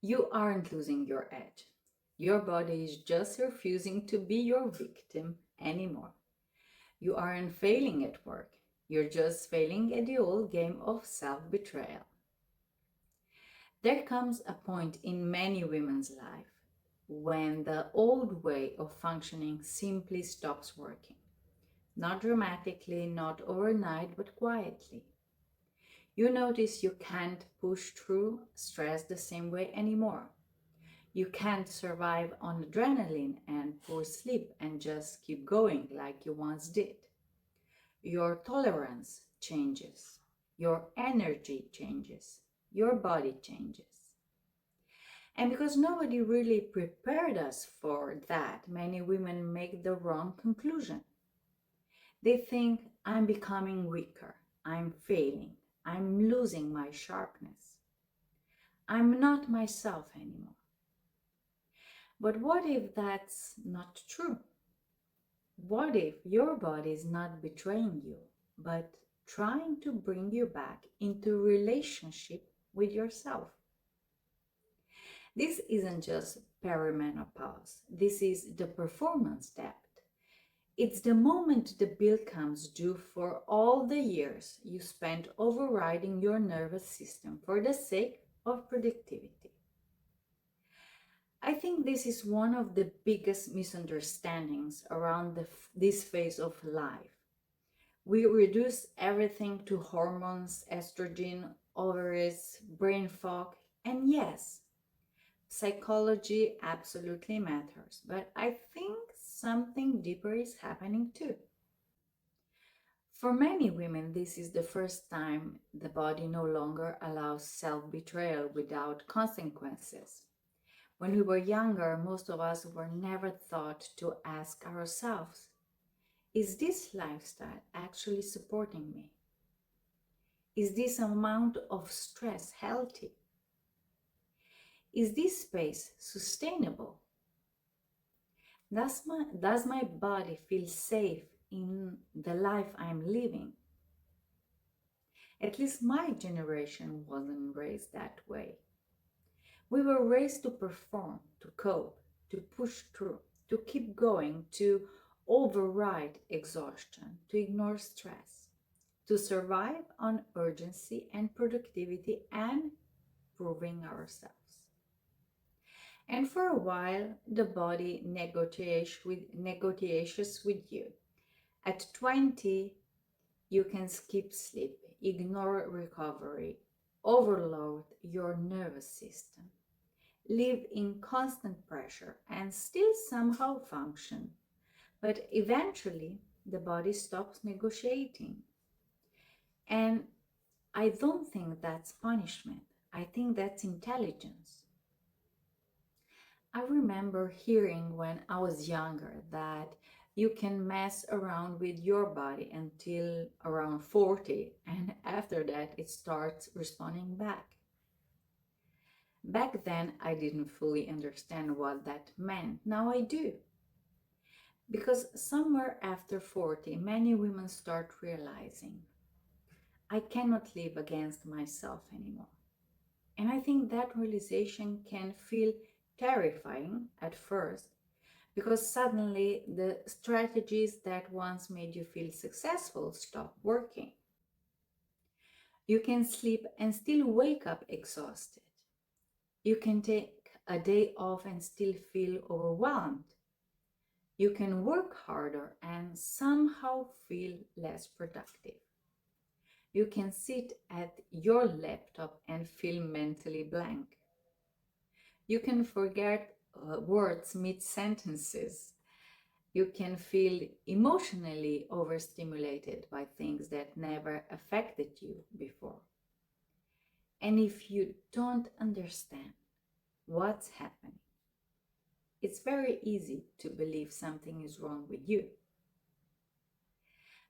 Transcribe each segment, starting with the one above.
You aren't losing your edge. Your body is just refusing to be your victim anymore. You aren't failing at work. You're just failing at the old game of self betrayal. There comes a point in many women's life when the old way of functioning simply stops working. Not dramatically, not overnight, but quietly. You notice you can't push through stress the same way anymore. You can't survive on adrenaline and poor sleep and just keep going like you once did. Your tolerance changes, your energy changes, your body changes. And because nobody really prepared us for that, many women make the wrong conclusion. They think, I'm becoming weaker, I'm failing, I'm losing my sharpness, I'm not myself anymore. But what if that's not true? What if your body is not betraying you, but trying to bring you back into relationship with yourself? This isn't just perimenopause, this is the performance debt. It's the moment the bill comes due for all the years you spent overriding your nervous system for the sake of productivity. I think this is one of the biggest misunderstandings around this phase of life. We reduce everything to hormones, estrogen, ovaries, brain fog, and yes, psychology absolutely matters, but I think something deeper is happening too. For many women, this is the first time the body no longer allows self betrayal without consequences. When we were younger, most of us were never thought to ask ourselves, is this lifestyle actually supporting me? Is this amount of stress healthy? Is this space sustainable? Does my body feel safe in the life I'm living? At least my generation wasn't raised that way. We were raised to perform, to cope, to push through, to keep going, to override exhaustion, to ignore stress, to survive on urgency and productivity and proving ourselves. And for a while, the body negotiates with you. At 20, you can skip sleep, ignore recovery, overload your nervous system, live in constant pressure, and still somehow function. But eventually, the body stops negotiating. And I don't think that's punishment. I think that's intelligence. I remember hearing when I was younger that you can mess around with your body until around 40, and after that, it starts responding back. Back then, I didn't fully understand what that meant. Now I do. Because somewhere after 40, many women start realizing I cannot live against myself anymore. And I think that realization can feel terrifying at first because suddenly the strategies that once made you feel successful stop working. You can sleep and still wake up exhausted. You can take a day off and still feel overwhelmed. You can work harder and somehow feel less productive. You can sit at your laptop and feel mentally blank. You can forget words mid sentences. You can feel emotionally overstimulated by things that never affected you before. And if you don't understand what's happening, it's very easy to believe something is wrong with you.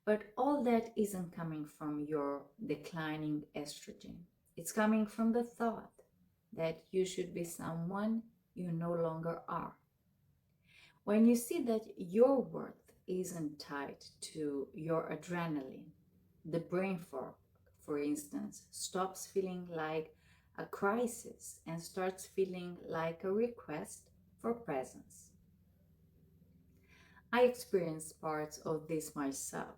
But all that isn't coming from your declining estrogen. It's coming from the thought that you should be someone you no longer are. When you see that your worth isn't tied to your adrenaline, the brain fog, for instance, stops feeling like a crisis, and starts feeling like a request for presence. I experienced parts of this myself.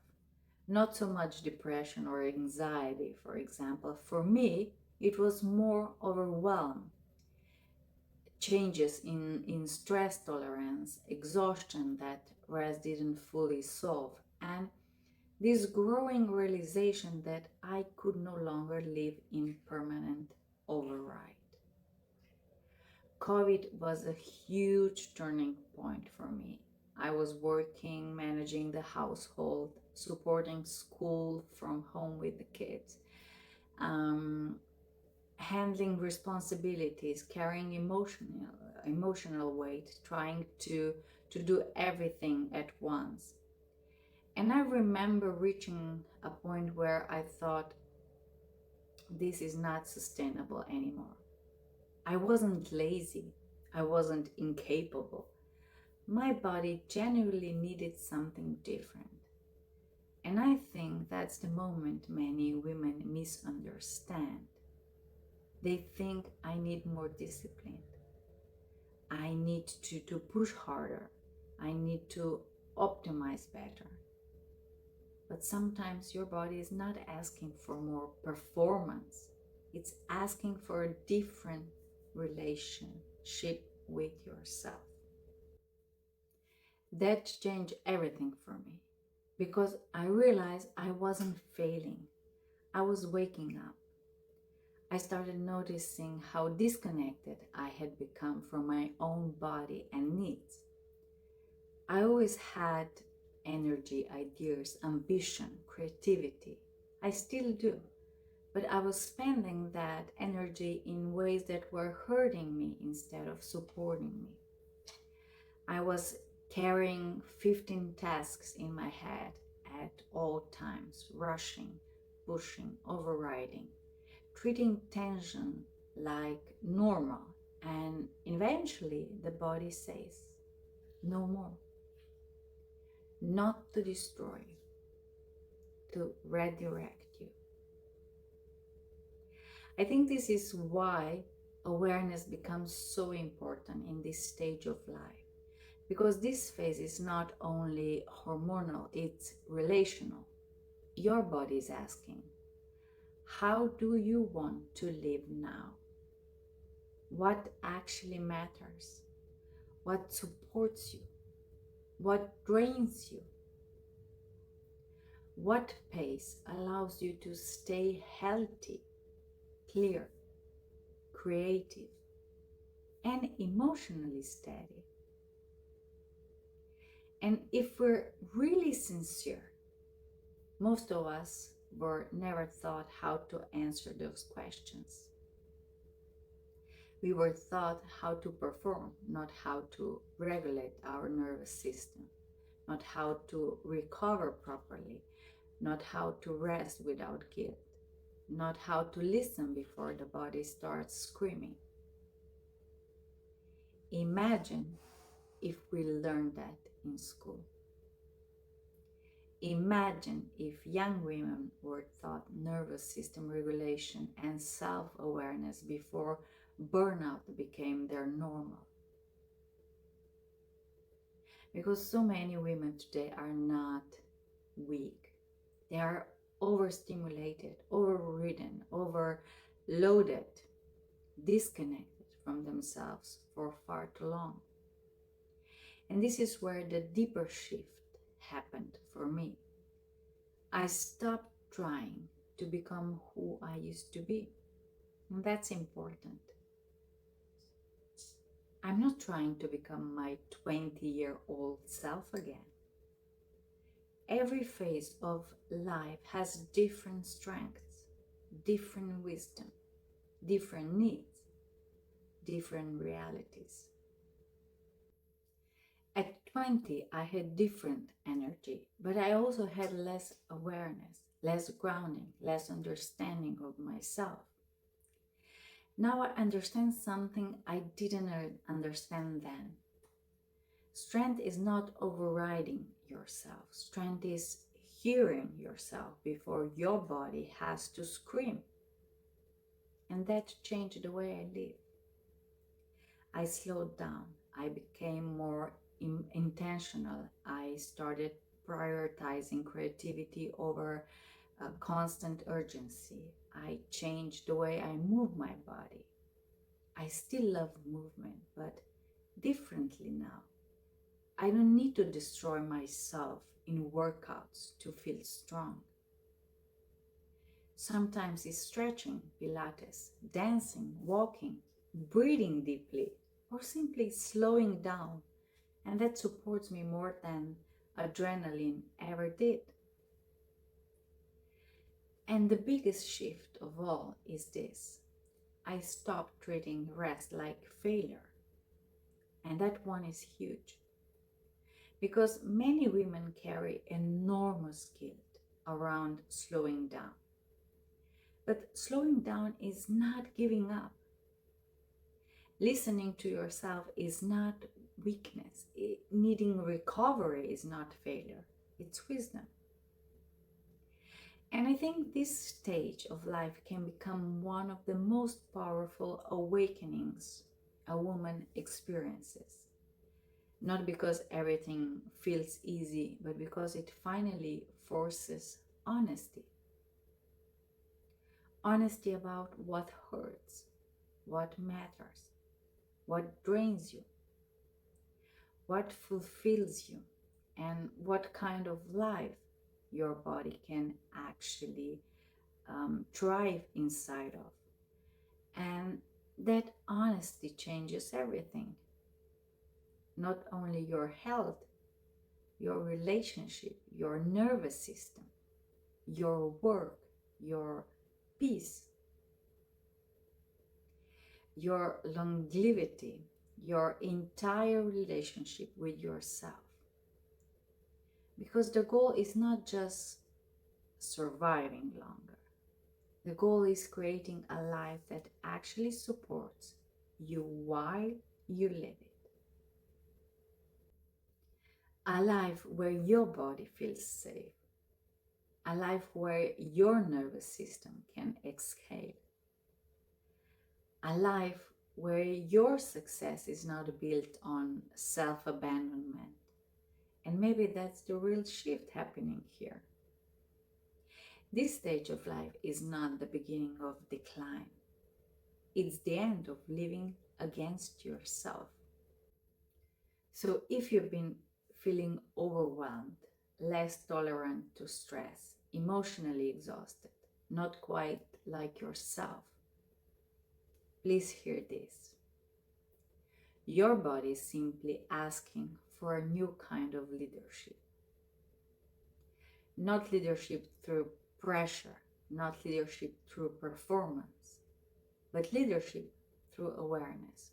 Not so much depression or anxiety, for example. For me, it was more overwhelm, changes in stress tolerance, exhaustion that rest didn't fully solve, and this growing realization that I could no longer live in permanent override. COVID was a huge turning point for me. I was working, managing the household, supporting school from home with the kids, um, handling responsibilities, carrying emotional weight, trying to do everything at once. And I remember reaching a point where I thought this is not sustainable anymore. I wasn't lazy. I wasn't incapable. My body genuinely needed something different. And I think that's the moment many women misunderstand. They think I need more discipline. I need to push harder. I need to optimize better. But sometimes your body is not asking for more performance. It's asking for a different relationship with yourself. That changed everything for me because I realized I wasn't failing. I was waking up. I started noticing how disconnected I had become from my own body and needs. I always had energy, ideas, ambition, creativity. I still do. But I was spending that energy in ways that were hurting me instead of supporting me. I was carrying 15 tasks in my head at all times, rushing, pushing, overriding, treating tension like normal. And eventually the body says, no more. Not to destroy you, to redirect you. I think this is why awareness becomes so important in this stage of life, because this phase is not only hormonal, it's relational. Your body is asking, how do you want to live now? What actually matters? What supports you? What drains you? What pace allows you to stay healthy, clear, creative, and emotionally steady? And if we're really sincere, most of us were never taught how to answer those questions. We were taught how to perform, not how to regulate our nervous system, not how to recover properly, not how to rest without guilt, not how to listen before the body starts screaming. Imagine if we learned that in school. Imagine if young women were taught nervous system regulation and self-awareness before burnout became their normal. Because so many women today are not weak. They are overstimulated, overridden, overloaded, disconnected from themselves for far too long. And this is where the deeper shift happened for me. I stopped trying to become who I used to be. And that's important. I'm not trying to become my 20-year-old self again. Every phase of life has different strengths, different wisdom, different needs, different realities. At 20, I had different energy, but I also had less awareness, less grounding, less understanding of myself. Now I understand something I didn't understand then. Strength is not overriding yourself. Strength is hearing yourself before your body has to scream. and that changed the way I live. I slowed down. I became more intentional. I started prioritizing creativity over constant urgency. I changed the way I move my body. I still love movement, but differently now. I don't need to destroy myself in workouts to feel strong. Sometimes it's stretching, Pilates, dancing, walking, breathing deeply, or simply slowing down, and that supports me more than adrenaline ever did. And the biggest shift of all is this: I stopped treating rest like failure, and that one is huge because many women carry enormous guilt around slowing down. But slowing down is not giving up. Listening to yourself is not weakness. Needing recovery is not failure, it's wisdom. And I think this stage of life can become one of the most powerful awakenings a woman experiences. Not because everything feels easy, but because it finally forces honesty. Honesty about what hurts, what matters, what drains you, what fulfills you, and what kind of life your body can actually thrive inside of. And that honesty changes everything. Not only your health, your relationship, your nervous system, your work, your peace, your longevity, your entire relationship with yourself. Because the goal is not just surviving longer. The goal is creating a life that actually supports you while you live it. A life where your body feels safe. A life where your nervous system can exhale. A life where your success is not built on self-abandonment. And maybe that's the real shift happening here. This stage of life is not the beginning of decline. It's the end of living against yourself. So if you've been feeling overwhelmed, less tolerant to stress, emotionally exhausted, not quite like yourself, please hear this. Your body is simply asking for a new kind of leadership. Not leadership through pressure, not leadership through performance, but leadership through awareness,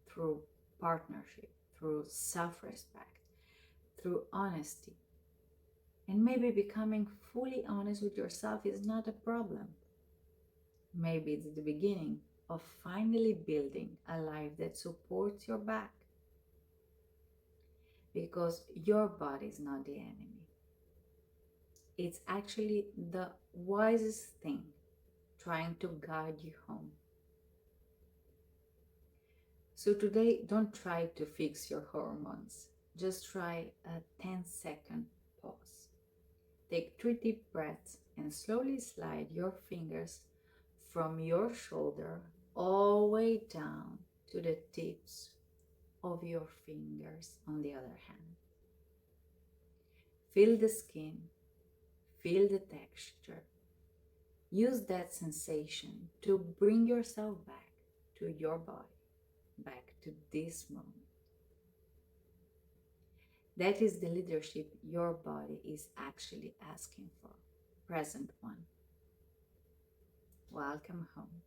through partnership, through self-respect, through honesty. And maybe becoming fully honest with yourself is not a problem. Maybe it's the beginning of finally building a life that supports your back. Because your body is not the enemy. It's actually the wisest thing trying to guide you home. So today, don't try to fix your hormones. Just try a 10-second pause. Take 3 deep breaths and slowly slide your fingers from your shoulder all the way down to the tips of your fingers on the other hand. Feel the skin, feel the texture. Use that sensation to bring yourself back to your body, back to this moment. That is the leadership your body is actually asking for. Present one. Welcome home.